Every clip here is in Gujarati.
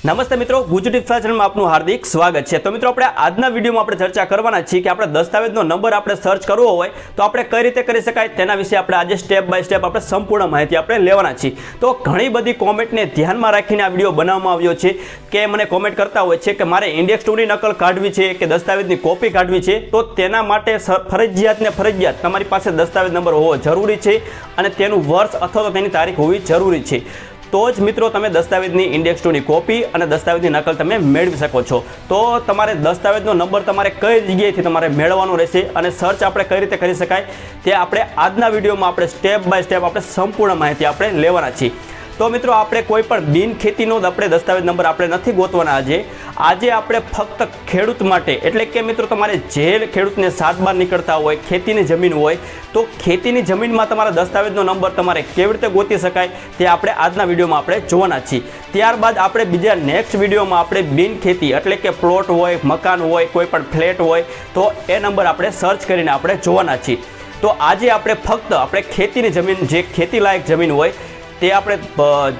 નમસ્તે મિત્રો, ગુજુ ટિપ્સ ચેનલમાં આપનું હાર્દિક સ્વાગત છે। તો મિત્રો આપણે આજના વિડીયોમાં આપણે ચર્ચા કરવાના છીએ કે આપણે દસ્તાવેજનો નંબર આપણે સર્ચ કરવો હોય તો આપણે કઈ રીતે કરી શકાય તેના વિશે આપણે આજે સ્ટેપ બાય સ્ટેપ આપણે સંપૂર્ણ માહિતી આપણે લેવાના છીએ। તો ઘણી બધી કોમેન્ટને ધ્યાનમાં રાખીને આ વિડીયો બનાવવામાં આવ્યો છે કે મને કોમેન્ટ કરતા હોય છે કે મારે ઇન્ડેક્સ 2ની નકલ કાઢવી છે કે દસ્તાવેજની કોપી કાઢવી છે, તો તેના માટે ફરજિયાત તમારી પાસે દસ્તાવેજ નંબર હોવો જરૂરી છે અને તેનું વર્ષ અથવા તો તેની તારીખ હોવી જરૂરી છે। તો જ મિત્રો તમે દસ્તાવેજની ઇન્ડેક્સ 2ની કોપી અને દસ્તાવેજની નકલ તમે મેળવી શકો છો। તો તમારે દસ્તાવેજનો નંબર તમારે કઈ જગ્યાએથી તમારે મેળવવાનો રહેશે અને સર્ચ આપણે કઈ રીતે કરી શકાય તે આપણે આજના વિડીયોમાં આપણે સ્ટેપ બાય સ્ટેપ આપણે સંપૂર્ણ માહિતી આપણે લેવાના છીએ। તો મિત્રો આપણે કોઈ પણ બિન ખેતીનો આપણે દસ્તાવેજ નંબર આપણે નથી ગોતવાના। આજે આપણે ફક્ત ખેડૂત માટે, એટલે કે મિત્રો તમારે જે ખેડૂતને 7/12 નીકળતા હોય, ખેતીની જમીન હોય, તો ખેતીની જમીનમાં તમારા દસ્તાવેજનો નંબર તમારે કેવી રીતે ગોતી શકાય તે આપણે આજના વિડીયોમાં આપણે જોવાના છીએ। ત્યારબાદ આપણે બીજા નેક્સ્ટ વિડીયોમાં આપણે બિન ખેતી એટલે કે પ્લોટ હોય, મકાન હોય, કોઈ પણ ફ્લેટ હોય તો એ નંબર આપણે સર્ચ કરીને આપણે જોવાના છીએ। તો આજે આપણે ફક્ત આપણે ખેતીની જમીન, જે ખેતીલાયક જમીન હોય તે આપણે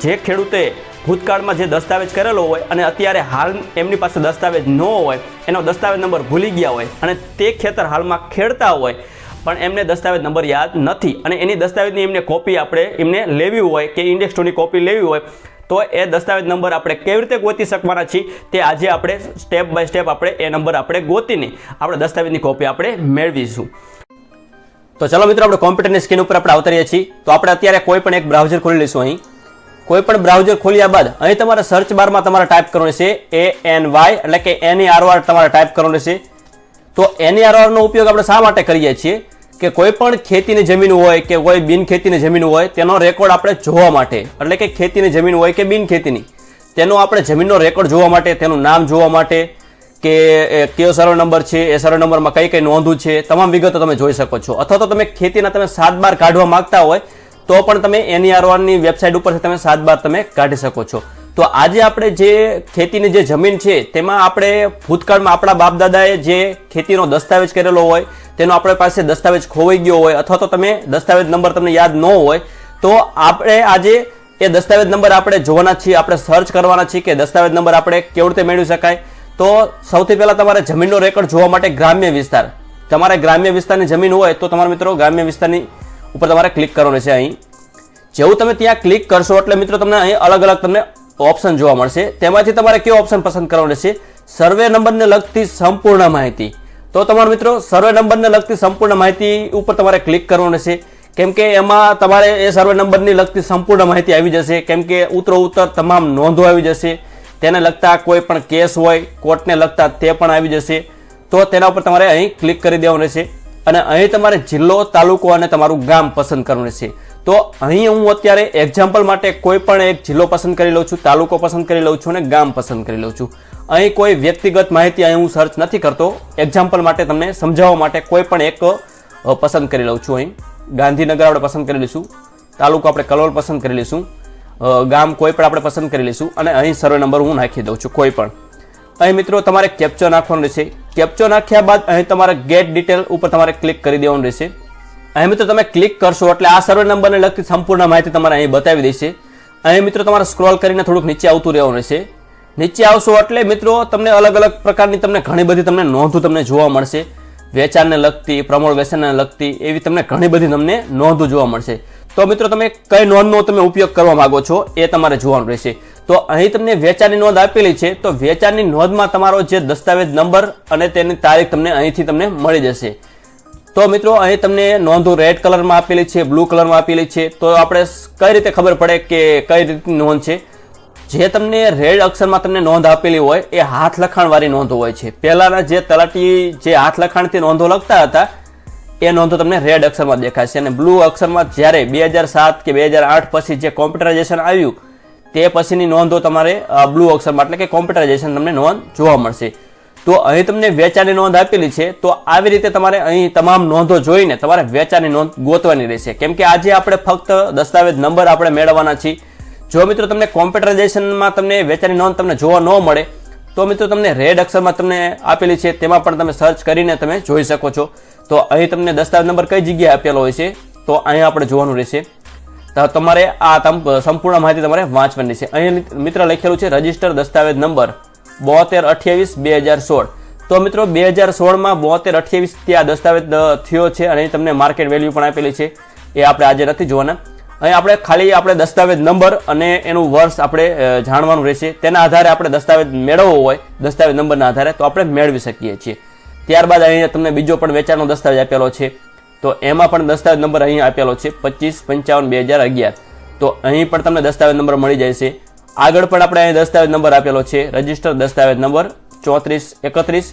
જે ખેડૂતે ભૂતકાળમાં જે દસ્તાવેજ કરેલો હોય અને અત્યારે હાલ એમની પાસે દસ્તાવેજ ન હોય, એનો દસ્તાવેજ નંબર ભૂલી ગયા હોય અને તે ખેતર હાલમાં ખેડતા હોય પણ એમને દસ્તાવેજ નંબર યાદ નથી અને એની દસ્તાવેજની એમને કોપી આપણે એમને લેવી હોય કે ઇન્ડેક્સ 2ની કોપી લેવી હોય તો એ દસ્તાવેજ નંબર આપણે કેવી રીતે ગોતી શકવાના છીએ તે આજે આપણે સ્ટેપ બાય સ્ટેપ આપણે એ નંબર આપણે ગોતીને આપણે દસ્તાવેજની કોપી આપણે મેળવીશું। તો ચલો મિત્રો, આપણે કોમ્પ્યુટરની સ્ક્રીન ઉપર આપણે આવતા રહ્યા છીએ। તો આપણે અત્યારે કોઈ પણ એક બ્રાઉઝર ખોલી લઈશું। અહીં કોઈ પણ બ્રાઉઝર ખોલ્યા બાદ અહીં તમારા સર્ચ બારમાં તમારે ટાઈપ કરવાનું છે ANY એટલે કે NERR તમારે ટાઈપ કરવાનું છે। તો NERR નો ઉપયોગ આપણે શા માટે કરીએ છીએ કે કોઈ પણ ખેતીની જમીન હોય કે કોઈ બિન ખેતીની જમીન હોય તેનો રેકોર્ડ આપણે જોવા માટે, એટલે કે ખેતીની જમીન હોય કે બિન ખેતીની, તેનો આપણે જમીનનો રેકોર્ડ જોવા માટે, તેનું નામ જોવા માટે કે કયો સર્વે નંબર છે, એ સર્વે નંબરમાં કઈ કઈ નોંધું છે, તમામ વિગતો તમે જોઈ શકો છો। અથવા તો તમે ખેતીના તમે 7/12 કાઢવા માંગતા હોય તો પણ તમે NERR વેબસાઇટ ઉપરથી તમે 7/12 તમે કાઢી શકો છો। તો આજે આપણે જે ખેતીની જે જમીન છે તેમાં આપણે ભૂતકાળમાં આપણા બાપ દાદાએ જે ખેતીનો દસ્તાવેજ કરેલો હોય તેનો આપણી પાસે દસ્તાવેજ ખોવાઈ ગયો હોય અથવા તો તમે દસ્તાવેજ નંબર તમને યાદ ન હોય તો આપણે આજે એ દસ્તાવેજ નંબર આપણે જોવાના છીએ, આપણે સર્ચ કરવાના છીએ કે દસ્તાવેજ નંબર આપણે કેવી રીતે મેળવી શકાય। તો સૌથી પહેલા તમારે જમીનનો રેકોર્ડ જોવા માટે ગ્રામ્ય વિસ્તાર, તમારે ગ્રામ્ય વિસ્તારની જમીન હોય તો તમારા મિત્રો ગ્રામ્ય વિસ્તારની ઉપર તમારે ક્લિક કરવાનું છે। અહીં જેવું તમે ત્યાં ક્લિક કરશો એટલે મિત્રો તમને અહીં અલગ અલગ તમને ઓપ્શન જોવા મળશે। તેમાંથી તમારે કયો ઓપ્શન પસંદ કરવાનો છે? સર્વે નંબરને લગતી સંપૂર્ણ માહિતી। તો તમારા મિત્રો સર્વે નંબરને લગતી સંપૂર્ણ માહિતી ઉપર તમારે ક્લિક કરવાનું છે, કેમ કે એમાં તમારે એ સર્વે નંબરની લગતી સંપૂર્ણ માહિતી આવી જશે, કેમ કે ઉત્તર તમામ નોંધો આવી જશે, તેને લગતા કોઈ પણ કેસ હોય, કોર્ટને લગતા તે પણ આવી જશે। તો તેના ઉપર તમારે અહીં ક્લિક કરી દેવાનું રહેશે અને અહીં તમારે જિલ્લો, તાલુકો અને તમારું ગામ પસંદ કરવાનું છે। તો અહીં હું અત્યારે એક્ઝામ્પલ માટે કોઈ પણ એક જિલ્લો પસંદ કરી લઉં છું, તાલુકો પસંદ કરી લઉં છું અને ગામ પસંદ કરી લઉં છું। અહીં કોઈ વ્યક્તિગત માહિતી અહીં હું સર્ચ નથી કરતો, એક્ઝામ્પલ માટે તમને સમજાવવા માટે કોઈ પણ એક પસંદ કરી લઉં છું। અહીં ગાંધીનગર આપણે પસંદ કરી લઈશું, તાલુકો આપણે કલોલ પસંદ કરી લઈશું, ગામ કોઈ પણ આપણે પસંદ કરી લઈશું અને અહીં સર્વે નંબર હું નાખી દઉં છું કોઈ પણ। અહીં મિત્રો તમારે કેપ્ચા નાખવાનું રહેશે। કેપ્ચા નાખ્યા બાદ અહીં તમારે ગેટ ડિટેલ ઉપર તમારે ક્લિક કરી દેવાનું રહેશે। અહીં મિત્રો તમે ક્લિક કરશો એટલે આ સર્વે નંબરને લગતી સંપૂર્ણ માહિતી તમારે અહીં બતાવી દેશે। અહીં મિત્રો તમારે સ્ક્રોલ કરીને થોડુંક નીચે આવતું રહેવાનું રહેશે। નીચે આવશો એટલે મિત્રો તમને અલગ અલગ પ્રકારની તમને ઘણી બધી તમને નોંધો તમને જોવા મળશે, વેચાણને લગતી, પ્રમોળ વેચાણને લગતી, એવી તમને ઘણી બધી તમને નોંધો જોવા મળશે। તો મિત્રો તમે કઈ નોંધનો તમે ઉપયોગ કરવા માંગો છો એ તમારે જોવાનું રહેશે। તો અહીં તમને વેચાણની નોંધ આપેલી છે, તો વેચાણની નોંધમાં તમારો જે દસ્તાવેજ નંબર અને તેની તારીખ તમને અહીંથી તમને મળી જશે। તો મિત્રો અહીં તમને નોંધો રેડ કલરમાં આપેલી છે, બ્લુ કલરમાં આપેલી છે। તો આપણે કઈ રીતે ખબર પડે કે કઈ રીતની નોંધ છે? જે તમને રેડ અક્ષરમાં તમને નોંધ આપેલી હોય એ હાથ લખાણ વાળી નોંધો હોય છે। પહેલાના જે તલાટી જે હાથ લખાણથી નોંધો લખતા હતા એ નોંધો તમને રેડ અક્ષરમાં દેખાશે અને બ્લુ અક્ષરમાં જ્યારે 2007 કે 2008 પછી જે કોમ્પ્યુટરાઇઝેશન આવ્યું તે પછીની નોંધો તમારે બ્લુ અક્ષરમાં એટલે કે કોમ્પ્યુટરાઇઝેશન તમને નોંધ જોવા મળશે। તો અહીં તમને વેચાણની નોંધ આપેલી છે, તો આવી રીતે તમારે અહીં તમામ નોંધો જોઈને તમારે વેચાણની નોંધ ગોતવાની રહેશે, કેમ કે આજે આપણે ફક્ત દસ્તાવેજ નંબર આપણે મેળવવાના છીએ। જો મિત્રો તમને કોમ્પ્યુટરાઇઝેશનમાં તમને વેચાણની નોંધ તમને જોવા ન મળે તો મિત્રો તમને રેડ અક્ષરમાં તમને આપેલી છે તેમાં પણ તમે સર્ચ કરીને તમે જોઈ શકો છો। તો અહીં તમને દસ્તાવેજ નંબર કઈ જગ્યાએ આપેલો હોય છે તો અહીં આપણે જોવાનું રહેશે। તો તમારે આ સંપૂર્ણ માહિતી તમારે વાંચવાની છે. અહીં મિત્ર લખેલું છે રજિસ્ટર દસ્તાવેજ નંબર 7228/2016. તો મિત્રો 2016માં 7228 આ દસ્તાવેજ થયો છે અને તમને માર્કેટ વેલ્યુ પણ આપેલી છે, એ આપણે આજે નથી જોવાના. અહીં આપણે ખાલી આપણે દસ્તાવેજ નંબર અને એનું વર્ષ આપણે જાણવાનું રહેશે. તેના આધારે આપણે દસ્તાવેજ મેળવવો હોય દસ્તાવેજ નંબરના આધારે તો આપણે મેળવી શકીએ છીએ. ત્યારબાદ અહીંયા તમને બીજો પણ વેચાણનો દસ્તાવેજ આપેલો છે, તો એમાં પણ દસ્તાવેજ નંબર અહીં આપેલો છે 25/55/2011. તો અહીં પણ તમને દસ્તાવેજ નંબર મળી જાય છે. આગળ પણ આપણે અહીં દસ્તાવેજ નંબર આપેલો છે રજિસ્ટર દસ્તાવેજ નંબર 3431.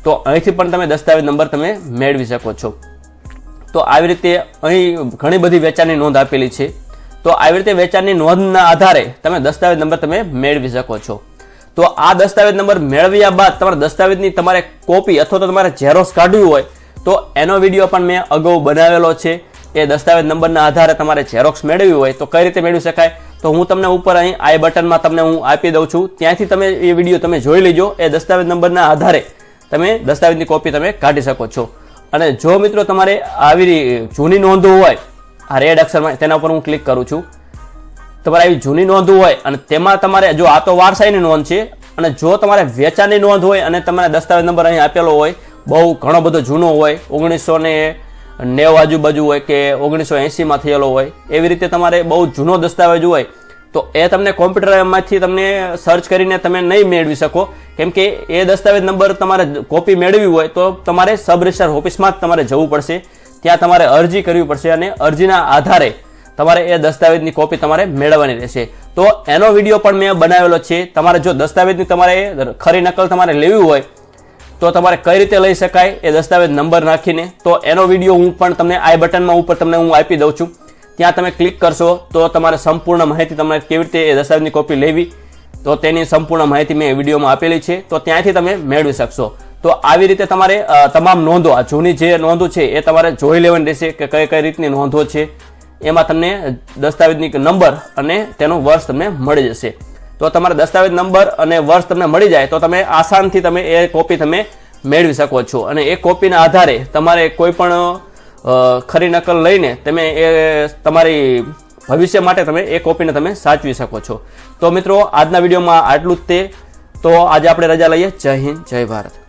તો અહીંથી પણ તમે દસ્તાવેજ નંબર તમે મેળવી શકો છો. તો આવી રીતે અહીં ઘણી બધી વેચાણની નોંધ આપેલી છે. તો આવી રીતે વેચાણની નોંધના આધારે તમે દસ્તાવેજ નંબર તમે મેળવી શકો છો. તો આ દસ્તાવેજ નંબર મેળવ્યા બાદ તમારા દસ્તાવેજની તમારે કોપી અથવા તો તમારે ઝેરોક્સ કાઢવી હોય તો એનો વિડીયો પણ મેં અગાઉ બનાવેલો છે. એ દસ્તાવેજ નંબરના આધારે તમારે ઝેરોક્સ મેળવવી હોય તો કઈ રીતે મેળવી શકાય, તો હું તમને ઉપર અહીં આઈ બટનમાં તમને હું આપી દઉં છું. ત્યાંથી તમે એ વિડીયો તમે જોઈ લેજો. એ દસ્તાવેજ નંબરના આધારે તમે દસ્તાવેજની કોપી તમે કાઢી શકો છો. અને જો મિત્રો તમારે આવી જૂની નોંધો હોય, આ રેડ અક્ષરમાં તેના ઉપર હું ક્લિક કરું છું, તમારે આવી જૂની નોંધ હોય અને તેમાં તમારે જો આ તો વારસાઈની નોંધ છે, અને જો તમારે વેચાણની નોંધ હોય અને તમારે દસ્તાવેજ નંબર અહીં આપેલો હોય બહુ ઘણો બધો જૂનો હોય 1990 આજુબાજુ હોય કે 1980માં થયેલો હોય, એવી રીતે તમારે બહુ જૂનો દસ્તાવેજ હોય તો એ તમને કોમ્પ્યુટરમાંથી તમને સર્ચ કરીને તમે નહીં મેળવી શકો. કેમ કે એ દસ્તાવેજ નંબર તમારે કોપી મેળવી હોય તો તમારે સબ રજિસ્ટ્રાર ઓફિસમાં જ તમારે જવું પડશે. ત્યાં તમારે અરજી કરવી પડશે અને અરજીના આધારે તમારે એ દસ્તાવેજની કોપી તમારે મેળવવાની રહેશે. તો એનો વિડીયો પણ મેં બનાવેલો છે. તમારે જો દસ્તાવેજની તમારે ખરી નકલ તમારે લેવી હોય તો તમારે કઈ રીતે લઈ શકાય એ દસ્તાવેજ નંબર નાખીને, તો એનો વિડીયો હું પણ તમને આઈ બટનમાં ઉપર તમને હું આપી દઉં છું. ત્યાં તમે ક્લિક કરશો તો તમારે સંપૂર્ણ માહિતી તમારે કેવી રીતે એ દસ્તાવેજની કોપી લેવી તો તેની સંપૂર્ણ માહિતી મેં વિડીયોમાં આપેલી છે. તો ત્યાંથી તમે મેળવી શકશો. તો આવી રીતે તમારે તમામ નોંધો, આ જૂની જે નોંધો છે એ તમારે જોઈ લેવાની રહેશે કે કઈ કઈ રીતની નોંધો છે. એમાં તમને દસ્તાવેજની નંબર અને તેનું વર્ષ તમને મળી જશે. તો તમારે દસ્તાવેજ નંબર અને વર્ષ તમને મળી જાય તો તમે આસાનથી તમે એ કોપી તમે મેળવી શકો છો. અને એ કોપીના આધારે તમારે કોઈ પણ ખરી નકલ લઈને તમે એ તમારી ભવિષ્ય માટે તમે એ કોપીને તમે સાચવી શકો છો. તો મિત્રો આજના વિડીયોમાં આટલું જ તે. તો આજે આપણે રજા લઈએ. જય હિન્દ, જય ભારત.